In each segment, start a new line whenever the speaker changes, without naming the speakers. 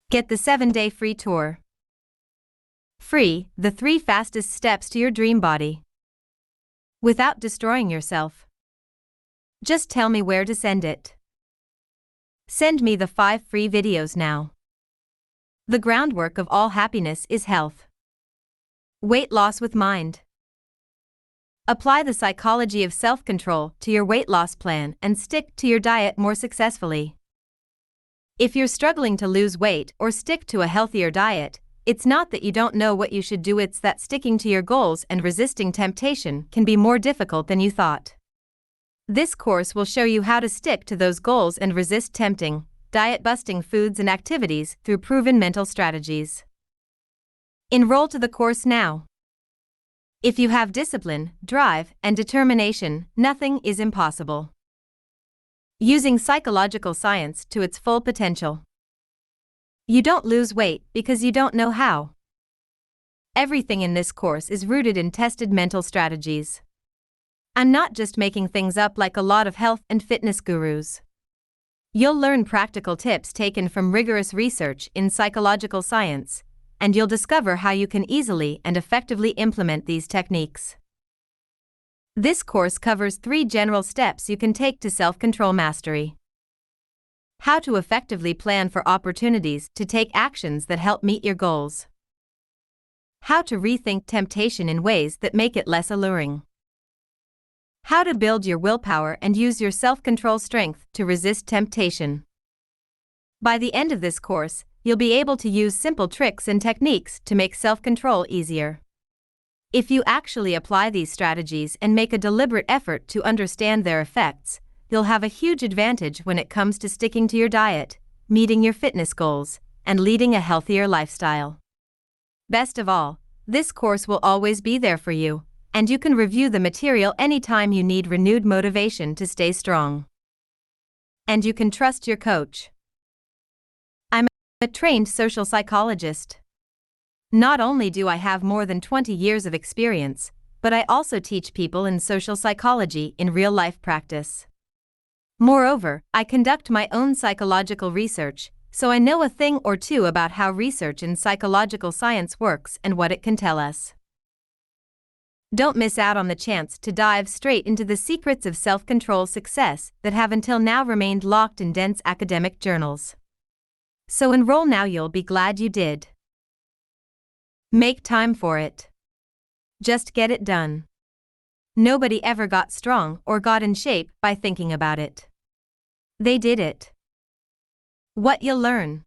Get the 7-day free tour. Free, the 3 fastest steps to your dream body. Without destroying yourself. Just tell me where to send it. Send me the 5 free videos now. The groundwork of all happiness is health. Weight loss with mind. Apply the psychology of self-control to your weight loss plan and stick to your diet more successfully. If you're struggling to lose weight or stick to a healthier diet, it's not that you don't know what you should do, it's that sticking to your goals and resisting temptation can be more difficult than you thought. This course will show you how to stick to those goals and resist tempting, diet-busting foods and activities through proven mental strategies. Enroll to the course now. If you have discipline, drive, and determination, nothing is impossible. Using psychological science to its full potential. You don't lose weight because you don't know how. Everything in this course is rooted in tested mental strategies. I'm not just making things up like a lot of health and fitness gurus. You'll learn practical tips taken from rigorous research in psychological science, and you'll discover how you can easily and effectively implement these techniques. This course covers 3 general steps you can take to self-control mastery. How to effectively plan for opportunities to take actions that help meet your goals. How to rethink temptation in ways that make it less alluring. How to build your willpower and use your self-control strength to resist temptation. By the end of this course, you'll be able to use simple tricks and techniques to make self-control easier. If you actually apply these strategies and make a deliberate effort to understand their effects, you'll have a huge advantage when it comes to sticking to your diet, meeting your fitness goals, and leading a healthier lifestyle. Best of all, this course will always be there for you, and you can review the material anytime you need renewed motivation to stay strong. And you can trust your coach. I'm a trained social psychologist. Not only do I have more than 20 years of experience, but I also teach people in social psychology in real-life practice. Moreover, I conduct my own psychological research, so I know a thing or two about how research in psychological science works and what it can tell us. Don't miss out on the chance to dive straight into the secrets of self-control success that have until now remained locked in dense academic journals. So enroll now, you'll be glad you did. Make time for it. Just get it done. Nobody ever got strong or got in shape by thinking about it. They did it. What you'll learn.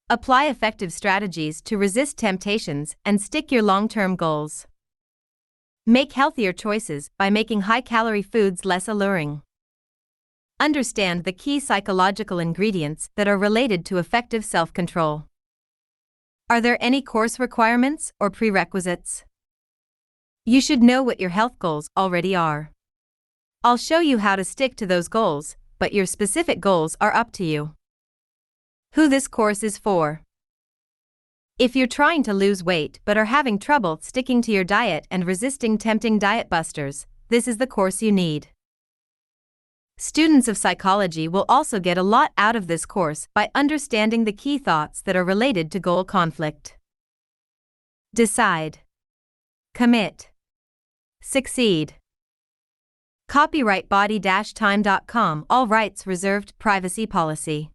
Apply effective strategies to resist temptations and stick your long-term goals. Make healthier choices by making high-calorie foods less alluring. Understand the key psychological ingredients that are related to effective self-control. Are there any course requirements or prerequisites? You should know what your health goals already are. I'll show you how to stick to those goals, but your specific goals are up to you. Who this course is for. If you're trying to lose weight but are having trouble sticking to your diet and resisting tempting diet busters, this is the course you need. Students of psychology will also get a lot out of this course by understanding the key thoughts that are related to goal conflict. Decide. Commit. Succeed. Copyright body-time.com. All rights reserved. Privacy policy.